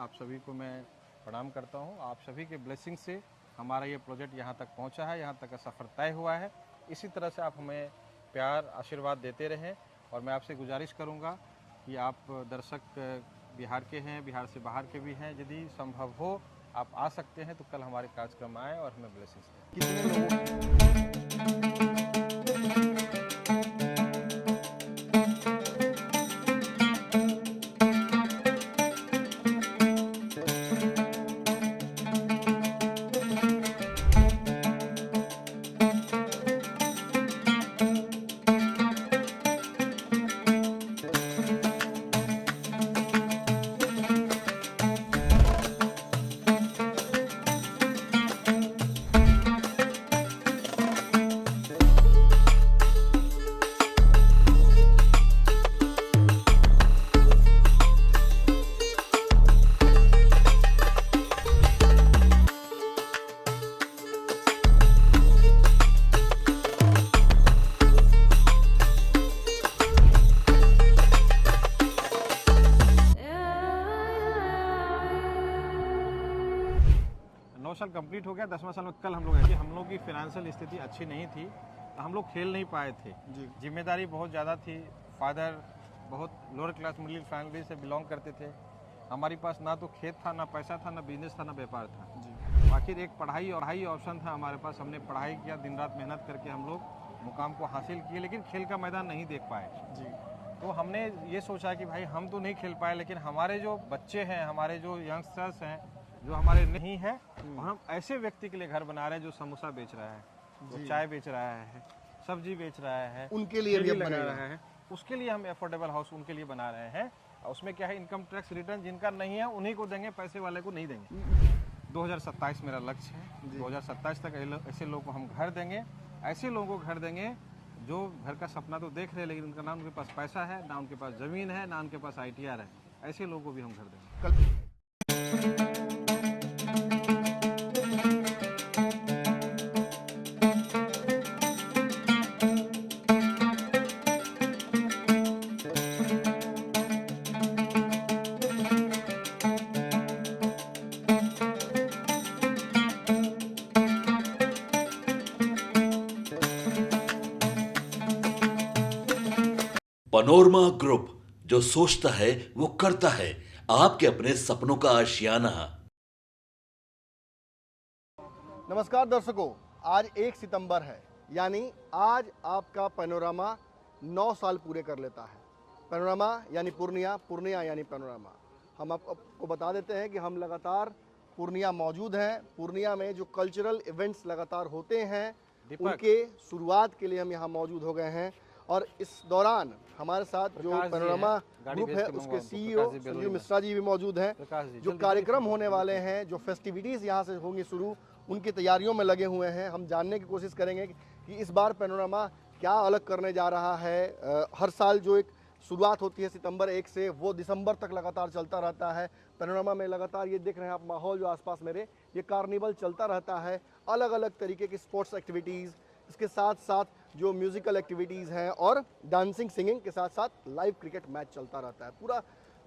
आप सभी को मैं प्रणाम करता हूँ। आप सभी के ब्लेसिंग से हमारा ये प्रोजेक्ट यहाँ तक पहुँचा है, यहाँ तक का सफ़र तय हुआ है। इसी तरह से आप हमें प्यार आशीर्वाद देते रहें और मैं आपसे गुजारिश करूँगा कि आप दर्शक बिहार के हैं, बिहार से बाहर के भी हैं, यदि संभव हो आप आ सकते हैं तो कल हमारे कार्यक्रम आएँ और हमें ब्लेसिंग्स दें। कितने लोगों साल कंप्लीट हो गया, 10वां साल में कल हम लोग आए। हम लोग की फाइनेंशियल स्थिति अच्छी नहीं थी, हम लोग खेल नहीं पाए थे जी। जिम्मेदारी बहुत ज़्यादा थी। फादर बहुत लोअर क्लास मिडिल फैमिली से बिलोंग करते थे। हमारे पास ना तो खेत था, ना पैसा था, ना बिजनेस था, ना व्यापार था जी। आखिर एक पढ़ाई ऑप्शन था हमारे पास। हमने पढ़ाई किया, दिन रात मेहनत करके हम लोग मुकाम को हासिल किए, लेकिन खेल का मैदान नहीं देख पाए जी। तो हमने ये सोचा कि भाई हम तो नहीं खेल पाए, लेकिन हमारे जो बच्चे हैं, हमारे जो यंगस्टर्स हैं जो हमारे नहीं है, और हम ऐसे व्यक्ति के लिए घर बना रहे हैं जो समोसा बेच रहा है, जो चाय बेच रहा है, सब्जी बेच रहा है, उनके लिए भी लगा रहा है, उसके लिए हम अफोर्डेबल हाउस उनके लिए बना रहे हैं। उसमें क्या है, इनकम टैक्स रिटर्न जिनका नहीं है उन्हीं को देंगे, पैसे वाले को नहीं देंगे। 2027 मेरा लक्ष्य है, 2027 तक ऐसे लोगों को हम घर देंगे, ऐसे लोगों को घर देंगे जो घर का सपना तो देख रहे हैं लेकिन उनका ना उनके पास पैसा है, ना उनके पास ज़मीन है, ना उनके पास ITR है। ऐसे लोगों को भी हम घर देंगे। पनोरमा ग्रुप, जो सोचता है वो करता है। आपके अपने सपनों का आशियाना। नमस्कार दर्शकों, आज 1 सितंबर है, यानी आज आपका पैनोरामा 9 साल पूरे कर लेता है। पैनोरामा यानी पूर्णिया, पूर्णिया यानी पैनोरामा। हम आपको बता देते हैं कि हम लगातार पूर्णिया मौजूद हैं। पूर्णिया में जो कल्चरल इवेंट्स लगातार होते हैं उनके शुरुआत के लिए हम यहाँ मौजूद हो गए हैं। और इस दौरान हमारे साथ जो पैनोरामा ग्रुप है उसके CEO संजीव मिश्रा जी भी मौजूद हैं। जो कार्यक्रम होने वाले हैं, जो फेस्टिविटीज़ यहाँ से होंगी शुरू, उनकी तैयारियों में लगे हुए हैं। हम जानने की कोशिश करेंगे कि इस बार पैनोरामा क्या अलग करने जा रहा है। हर साल जो एक शुरुआत होती है सितंबर 1 से, वो दिसंबर तक लगातार चलता रहता है। पैनोरामा में लगातार ये देख रहे हैं आप माहौल जो आसपास मेरे, ये कार्निवल चलता रहता है। अलग अलग तरीके की स्पोर्ट्स एक्टिविटीज़, इसके साथ साथ जो म्यूज़िकल एक्टिविटीज़ हैं और डांसिंग सिंगिंग के साथ साथ लाइव क्रिकेट मैच चलता रहता है। पूरा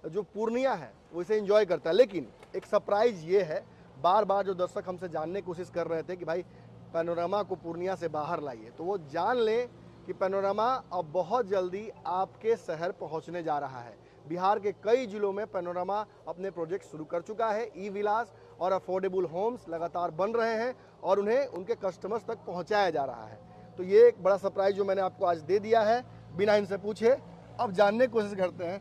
जो पूर्णिया है वो इसे एंजॉय करता है। लेकिन एक सरप्राइज़ ये है, बार बार जो दर्शक हमसे जानने की कोशिश कर रहे थे कि भाई पैनोरामा को पूर्णिया से बाहर लाइए, तो वो जान लें कि पैनोरामा अब बहुत जल्दी आपके शहर पहुंचने जा रहा है। बिहार के कई जिलों में पैनोरामा अपने प्रोजेक्ट शुरू कर चुका है। ई-विलास और अफोर्डेबल होम्स लगातार बन रहे हैं और उन्हें उनके कस्टमर्स तक पहुंचाया जा रहा है। तो ये एक बड़ा सरप्राइज जो मैंने आपको आज दे दिया है, बिना इनसे पूछे। अब जानने की कोशिश करते हैं,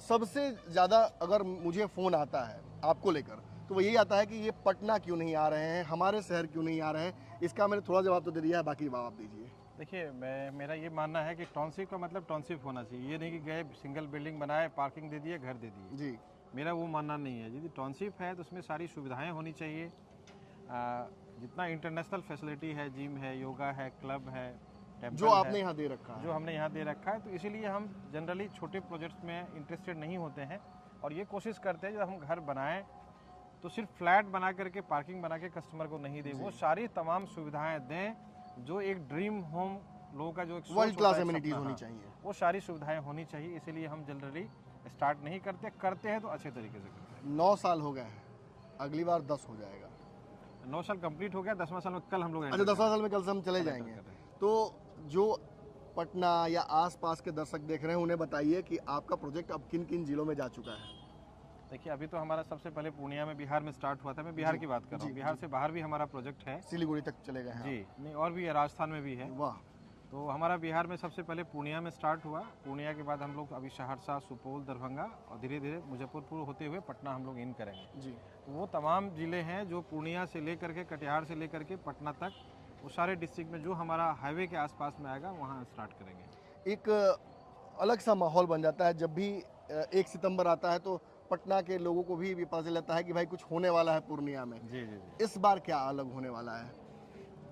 सबसे ज़्यादा अगर मुझे फ़ोन आता है आपको लेकर तो वो यही आता है कि ये पटना क्यों नहीं आ रहे हैं, हमारे शहर क्यों नहीं आ रहे हैं। इसका मैंने थोड़ा जवाब तो दे दिया है, बाकी जवाब आप दीजिए। देखिए, मेरा ये मानना है कि टाउनशिप का मतलब टाउनशिप होना चाहिए। ये नहीं कि गए सिंगल बिल्डिंग बनाए, पार्किंग दे दिए, घर दे दिए जी। मेरा वो मानना नहीं है। यदि टाउनशिप है तो उसमें सारी सुविधाएं होनी चाहिए। जितना इंटरनेशनल फैसिलिटी है, जिम है, योगा है, क्लब है, जो आपने यहाँ दे रखा है, जो हमने यहाँ दे रखा है, तो इसीलिए हम जनरली छोटे प्रोजेक्ट्स में इंटरेस्टेड नहीं होते हैं और ये कोशिश करते हैं जब हम घर बनाएं तो सिर्फ फ्लैट बना करके, पार्किंग बना के कस्टमर को नहीं दें, वो सारी तमाम सुविधाएं दें जो एक ड्रीम होम लोगों का जो एक वर्ल्ड क्लास एमिनिटीज होनी चाहिए, वो सारी सुविधाएं होनी चाहिए। इसीलिए हम जनरली स्टार्ट नहीं करते हैं तो अच्छे तरीके से करते हैं। 9 साल हो गए हैं, अगली बार 10 हो जाएगा। 9 साल कंप्लीट हो गया, 10वां साल में कल हम लोग अच्छा, 10वां साल में कल से हम चले जाएंगे। तो जो पटना या आसपास के दर्शक देख रहे हैं उन्हें बताइए कि आपका प्रोजेक्ट अब किन किन जिलों में जा चुका है। देखिए, अभी तो हमारा सबसे पहले पूर्णिया में, बिहार में स्टार्ट हुआ था। मैं बिहार की बात कर रहा हूँ। बिहार से बाहर भी हमारा प्रोजेक्ट है सिलीगुड़ी तक चले गए हैं जी। नहीं, और भी है, राजस्थान में भी है। वाह। तो हमारा बिहार में सबसे पहले पूर्णिया में स्टार्ट हुआ। पूर्णिया के बाद हम लोग अभी सहरसा, सुपौल, दरभंगा और धीरे धीरे मुजफ्फरपुर होते हुए पटना हम लोग इन करेंगे जी। तो वो तमाम ज़िले हैं जो पूर्णिया से लेकर के, कटिहार से लेकर के पटना तक, वो सारे डिस्ट्रिक्ट में जो हमारा हाईवे के आसपास में आएगा वहाँ स्टार्ट करेंगे। एक अलग सा माहौल बन जाता है जब भी 1 सितंबर आता है, तो पटना के लोगों को भी पता चलता है कि भाई कुछ होने वाला है पूर्णिया में। जी जी जी। इस बार क्या अलग होने वाला है?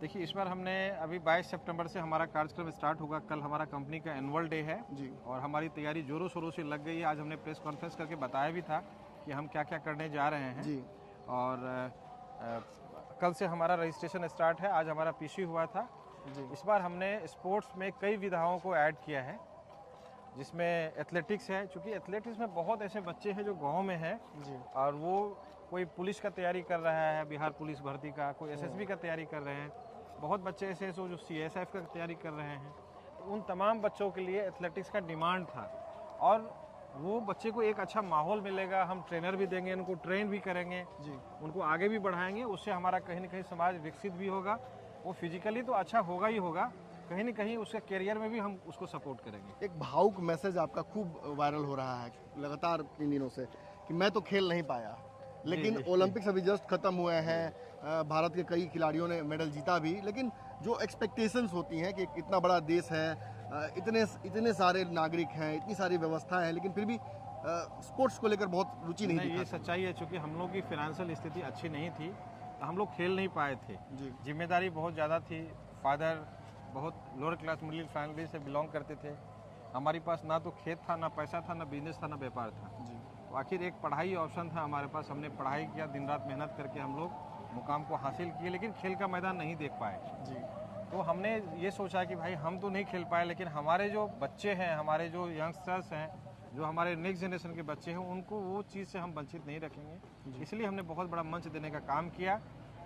देखिए, इस बार हमने अभी 22 सितंबर से हमारा कार्यक्रम स्टार्ट होगा। कल हमारा कंपनी का एनुअल डे है जी। और हमारी तैयारी जोरों शोरों से लग गई है। आज हमने प्रेस कॉन्फ्रेंस करके बताया भी था कि हम क्या क्या करने जा रहे हैं जी। और कल से हमारा रजिस्ट्रेशन स्टार्ट है। आज हमारा पीसी हुआ था जी। इस बार हमने स्पोर्ट्स में कई विधाओं को ऐड किया है, जिसमें एथलेटिक्स है। क्योंकि एथलेटिक्स में बहुत ऐसे बच्चे हैं जो गांव में हैं जी। और वो कोई पुलिस का तैयारी कर रहा है, बिहार पुलिस भर्ती का, कोई एसएसबी का तैयारी कर रहे हैं। बहुत बच्चे ऐसे हैं जो सीएसएफ का तैयारी कर रहे हैं। तो उन तमाम बच्चों के लिए एथलेटिक्स का डिमांड था और वो बच्चे को एक अच्छा माहौल मिलेगा। हम ट्रेनर भी देंगे, उनको ट्रेन भी करेंगे जी। उनको आगे भी बढ़ाएंगे। उससे हमारा कहीं ना कहीं समाज विकसित भी होगा। वो फिजिकली तो अच्छा होगा ही होगा, कहीं ना कहीं उसके करियर में भी हम उसको सपोर्ट करेंगे। एक भावुक मैसेज आपका खूब वायरल हो रहा है लगातार 3 दिनों से कि मैं तो खेल नहीं पाया, लेकिन ओलंपिक्स अभी जस्ट खत्म हुए हैं। भारत के कई खिलाड़ियों ने मेडल जीता भी, लेकिन जो एक्सपेक्टेशंस होती हैं कि इतना बड़ा देश है, इतने सारे नागरिक हैं, इतनी सारी व्यवस्थाएं हैं, लेकिन फिर भी स्पोर्ट्स को लेकर बहुत रुचि नहीं ये दिखाते। सच्चाई है। चूँकि हम लोग की फाइनेंशियल स्थिति अच्छी नहीं थी तो हम लोग खेल नहीं पाए थे। जी। जिम्मेदारी बहुत ज़्यादा थी। फादर बहुत लोअर क्लास मिडिल फैमिली से बिलोंग करते थे। हमारे पास ना तो खेत था, ना पैसा था, ना बिजनेस था, ना व्यापार था। जी। तो आखिर एक पढ़ाई ऑप्शन था हमारे पास। हमने पढ़ाई किया, दिन रात मेहनत करके हम लोग मुकाम को हासिल किए, लेकिन खेल का मैदान नहीं देख पाए। जी। तो हमने ये सोचा कि भाई हम तो नहीं खेल पाए, लेकिन हमारे जो बच्चे हैं, हमारे जो यंगस्टर्स हैं, जो हमारे नेक्स्ट जनरेशन के बच्चे हैं, उनको वो चीज़ से हम वंचित नहीं रखेंगे। इसलिए हमने बहुत बड़ा मंच देने का काम किया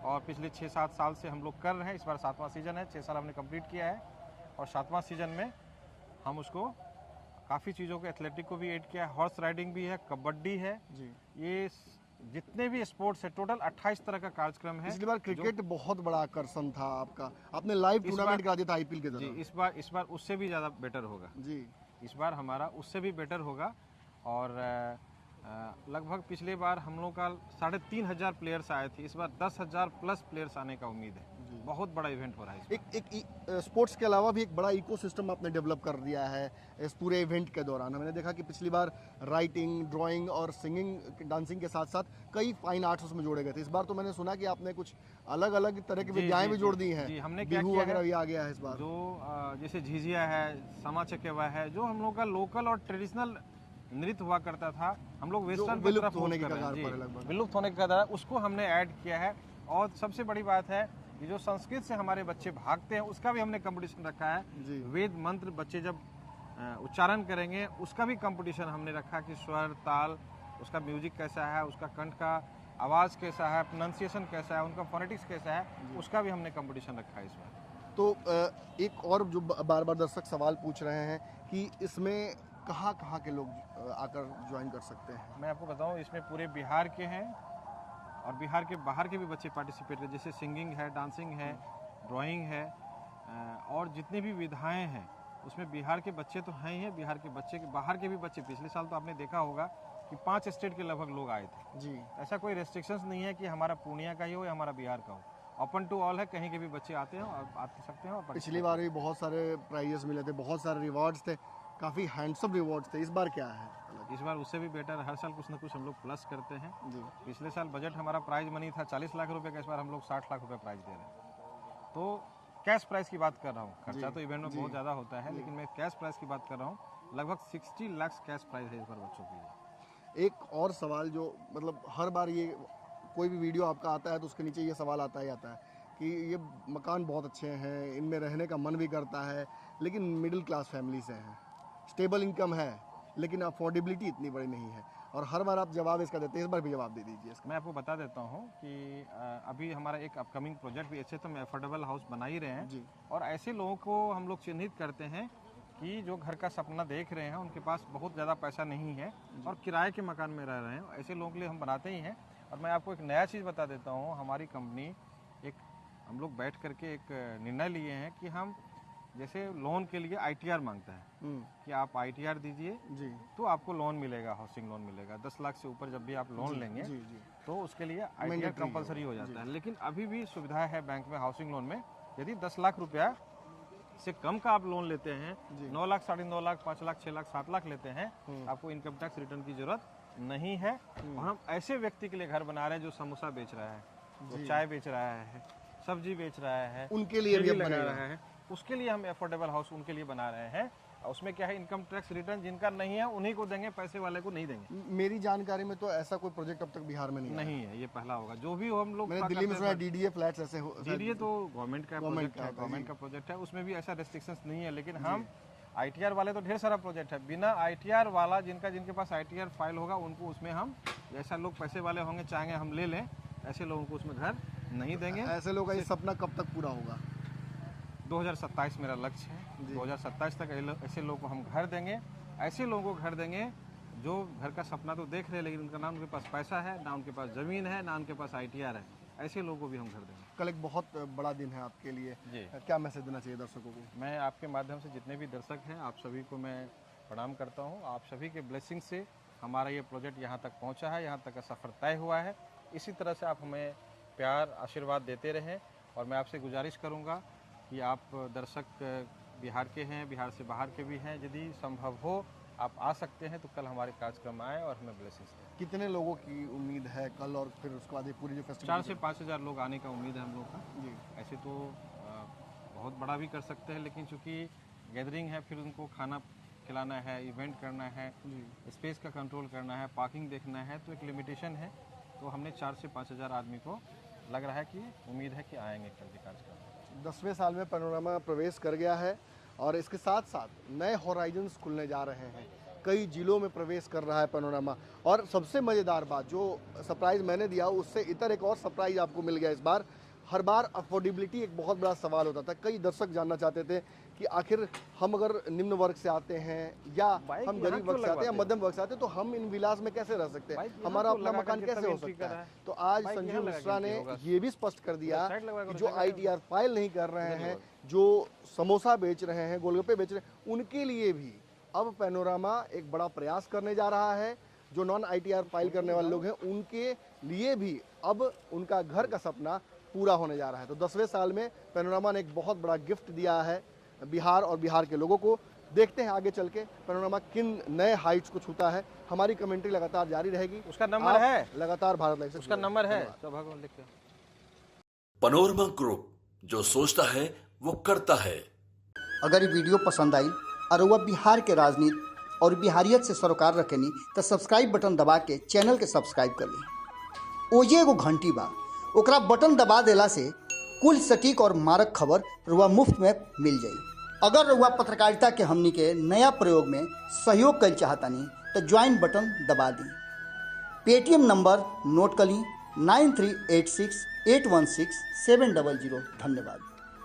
और पिछले 6-7 साल से हम लोग कर रहे हैं। इस बार 7वां सीज़न है। 6 साल हमने कंप्लीट किया है और 7वां सीज़न में हम उसको काफ़ी चीज़ों को, एथलेटिक को भी ऐड किया है। हॉर्स राइडिंग भी है, कबड्डी है। जी। ये जितने भी स्पोर्ट्स है, टोटल 28 तरह का कार्यक्रम है। पिछली बार क्रिकेट बहुत बड़ा आकर्षण था आपका, आपने लाइव टूर्नामेंट करा दिया था आईपीएल के जी, तरह। इस बार उससे भी ज़्यादा बेटर होगा। जी। इस बार हमारा उससे भी बेटर होगा और लगभग पिछले बार हम लोग का 3,500 प्लेयर्स आए थे। इस बार 10,000 प्लस प्लेयर्स आने का उम्मीद है। बहुत बड़ा इवेंट हो रहा है। एक स्पोर्ट्स के अलावा भी एक बड़ा इकोसिस्टम आपने डेवलप कर दिया है इस पूरे इवेंट के दौरान। हमने देखा कि पिछली बार राइटिंग, ड्राइंग और सिंगिंग, डांसिंग के साथ साथ कई फाइन आर्ट्स उसमें जोड़े गए थे। इस बार तो मैंने सुना कि आपने कुछ अलग अलग तरह की विद्याएं भी जोड़ दी हैं। जी, हमने क्या बिहू किया वगैरह है, भी आ गया है इस बार। जो जैसे झिझिया है, समा चकेवा है, जो हम लोग का लोकल और ट्रेडिशनल नृत्य हुआ करता था, हम लोग वेस्टर्न की तरफ होने की कर रहे हैं। कगार पर है जी, लगभग। विलुप्त होने की कगार, उसको हमने ऐड किया है। और सबसे बड़ी बात है कि जो संस्कृत से हमारे बच्चे भागते हैं, उसका भी हमने कंपटीशन रखा है। जी। वेद मंत्र बच्चे जब उच्चारण करेंगे, उसका भी कंपटीशन हमने रखा कि स्वर, ताल, उसका म्यूजिक कैसा है, उसका कंठ का आवाज़ कैसा है, प्रोनाउंसिएशन कैसा है, उनका फोनेटिक्स कैसा है, उसका भी हमने कंपटीशन रखा है इस बार। तो एक और जो बार बार दर्शक सवाल पूछ रहे हैं कि इसमें कहाँ के लोग आकर ज्वाइन कर सकते हैं? मैं आपको बताऊं, इसमें पूरे बिहार के हैं और बिहार के बाहर के भी बच्चे पार्टिसिपेट कर, जैसे सिंगिंग है, डांसिंग है, ड्राइंग है और जितनी भी विधाएं हैं उसमें बिहार के बच्चे तो हैं ही हैं। बिहार के बच्चे के बाहर के भी बच्चे, पिछले साल तो आपने देखा होगा कि 5 स्टेट के लगभग लोग आए थे। जी। ऐसा कोई रेस्ट्रिक्शंस नहीं है कि हमारा पूर्णिया का ही हो या हमारा बिहार का हो। ओपन टू ऑल है, कहीं के भी बच्चे आते हैं और आ सकते हैं। और पिछली बार भी बहुत सारे प्राइजेस मिले थे, बहुत सारे रिवॉर्ड्स थे, काफ़ी हैंडसम रिवॉर्ड्स थे। इस बार क्या है? इस बार उससे भी बेटर, हर साल कुछ ना कुछ हम लोग प्लस करते हैं। जी। पिछले साल बजट हमारा प्राइज मनी था 40 लाख रुपए का, इस बार हम लोग 60 लाख रुपए प्राइज दे रहे हैं। तो कैश प्राइस की बात कर रहा हूँ, खर्चा तो इवेंट में बहुत ज़्यादा होता है, लेकिन मैं कैश प्राइस की बात कर रहा हूँ। लगभग 60 लाख कैश प्राइज है इस बार बच्चों के लिए। एक और सवाल जो मतलब हर बार ये कोई भी वीडियो आपका आता है तो उसके नीचे ये सवाल आता ही आता है कि ये मकान बहुत अच्छे हैं, इनमें रहने का मन भी करता है, लेकिन मिडिल क्लास फैमिली से हैं, स्टेबल इनकम है, लेकिन अफोर्डेबिलिटी इतनी बड़ी नहीं है। और हर बार आप जवाब इसका देते हैं, इस बार भी जवाब दे दीजिए इसका। मैं आपको बता देता हूँ कि अभी हमारा एक अपकमिंग प्रोजेक्ट भी ऐसे तो हम एफोर्डेबल हाउस बना ही रहे हैं जी। और ऐसे लोगों को हम लोग चिन्हित करते हैं कि जो घर का सपना देख रहे हैं, उनके पास बहुत ज़्यादा पैसा नहीं है और किराए के मकान में रह रहे हैं, ऐसे लोगों के लिए हम बनाते ही हैं। और मैं आपको एक नया चीज़ बता देता हूँ, हमारी कंपनी हम लोग बैठ करके एक निर्णय लिए हैं कि हम जैसे लोन के लिए ITR मांगता है कि आप ITR दीजिए जी तो आपको लोन मिलेगा, हाउसिंग लोन मिलेगा। 10 लाख से ऊपर जब भी आप लोन लेंगे जी जी तो उसके लिए ITR कंपलसरी हो जाता है। लेकिन अभी भी सुविधा है बैंक में हाउसिंग लोन में, यदि 10 लाख रुपया से कम का आप लोन लेते हैं, 9 लाख, 9.5 लाख, 5 लाख, 6 लाख, 7 लाख लेते हैं, आपको इनकम टैक्स रिटर्न की जरूरत नहीं है। और हम ऐसे व्यक्ति के लिए घर बना रहे हैं जो समोसा बेच रहा है, वो चाय बेच रहा है, सब्जी बेच रहा है, उनके लिए भी ठेली अब लगा बनेगा। रहा है, उसके लिए हम एफोर्डेबल हाउस उनके लिए बना रहे हैं। और उसमें क्या है, इनकम टैक्स रिटर्न जिनका नहीं है उन्हीं को देंगे, पैसे वाले को नहीं देंगे। मेरी जानकारी में तो ऐसा कोई प्रोजेक्ट अब तक बिहार में नहीं आया। नहीं है, ये पहला होगा। जो भी हो हम लोग मैंने दिल्ली में सुना DDA फ्लैट्स ऐसे हो, DDA तो गवर्नमेंट का प्रोजेक्ट है, का गवर्नमेंट का प्रोजेक्ट है, उसमें भी ऐसा रेस्ट्रिक्शंस नहीं है। लेकिन हम ITR वाले तो ढेर सारा प्रोजेक्ट है, बिना ITR वाला जिनके पास ITR फाइल होगा उनको उसमें हम, जैसा लोग पैसे वाले होंगे चाहेंगे हम ले लें, ऐसे लोगों को उसमें घर नहीं देंगे। ऐसे लोगों का ये सपना कब तक पूरा होगा? 2027 मेरा लक्ष्य है। 2027 तक ऐसे लोगों को हम घर देंगे, ऐसे लोगों को घर देंगे जो घर का सपना तो देख रहे हैं लेकिन उनका ना उनके पास पैसा है, ना उनके पास ज़मीन है, ना उनके पास ITR है, ऐसे लोगों को भी हम घर देंगे। कल एक बहुत बड़ा दिन है आपके लिए जी। क्या मैसेज देना चाहिए दर्शकों को? मैं आपके माध्यम से जितने भी दर्शक हैं आप सभी को मैं प्रणाम करता हूं। आप सभी के ब्लेसिंग से हमारा ये प्रोजेक्ट यहां तक पहुंचा है, यहां तक का सफ़र तय हुआ है। इसी तरह से आप हमें प्यार आशीर्वाद देते रहें और मैं आपसे गुजारिश करूंगा कि आप दर्शक बिहार के हैं, बिहार से बाहर के भी हैं, यदि संभव हो आप आ सकते हैं तो कल हमारे कार्यक्रम आए और हमें ब्लेसिंग्स दें। कितने लोगों की उम्मीद है कल और फिर उसके बाद ये पूरी जो फेस्टिवल? 4 से 5 हज़ार लोग आने का उम्मीद है हम लोग का। जी। ऐसे तो बहुत बड़ा भी कर सकते हैं, लेकिन चूँकि गैदरिंग है, फिर उनको खाना खिलाना है, इवेंट करना है, स्पेस का कंट्रोल करना है, पार्किंग देखना है, तो एक लिमिटेशन है। तो हमने 4 से 5 हज़ार आदमी को लग रहा है कि उम्मीद है कि आएंगे कल भी कार्यक्रम। 10वें साल में पैनोरामा प्रवेश कर गया है और इसके साथ साथ नए हॉराइजन्स खुलने जा रहे हैं। कई जिलों में प्रवेश कर रहा है पैनोरामा। और सबसे मज़ेदार बात, जो सरप्राइज़ मैंने दिया उससे इतर एक और सरप्राइज़ आपको मिल गया इस बार। हर बार अफोर्डेबिलिटी एक बहुत बड़ा सवाल होता था। कई दर्शक जानना चाहते थे कि आखिर हम अगर निम्न वर्ग से आते हैं या हम गरीब वर्ग से आते हैं या मध्यम वर्ग से आते हैं तो हम इन विलास में कैसे रह सकते हैं, हमारा अपना मकान कैसे हो सकता है। तो आज संजीव मिश्रा ने ये भी स्पष्ट कर दिया कि जो ITR फाइल नहीं कर रहे हैं, जो समोसा बेच रहे हैं, गोलगप्पे बेच रहे हैं, उनके लिए भी अब पैनोरामा एक बड़ा प्रयास करने जा रहा है। जो नॉन ITR फाइल करने वाले लोग हैं उनके लिए भी अब उनका घर का सपना पूरा होने जा रहा है। तो 10वें साल में पैनोरामा ने एक बहुत बड़ा गिफ्ट दिया है बिहार और बिहार के लोगों को। देखते हैं आगे चल के पैनोरामा किन नए हाइट्स को छूता है। हमारी कमेंट्री लगातार जारी रहेगी। उसका नंबर है, लगातार भारत लाइव से उसका नंबर है, भगवान लिख के। पनोरमा ग्रुप, जो सोचता है वो करता है। अगर ये वीडियो पसंद आई और वह बिहार के राजनीति और बिहारियत से सरोकार रखेनी तो सब्सक्राइब बटन दबा के चैनल के सब्सक्राइब कर ली। ओजे एगो घंटी बा, ओकरा बटन दबा देला से कुल सटीक और मारक खबर रुआ मुफ्त में मिल जाई। अगर रुआ पत्रकारिता के हमनी के नया प्रयोग में सहयोग कर चाहतानी तो ज्वाइन बटन दबा दी। पेटीएम नंबर नोट कर ली 9386816700। धन्यवाद।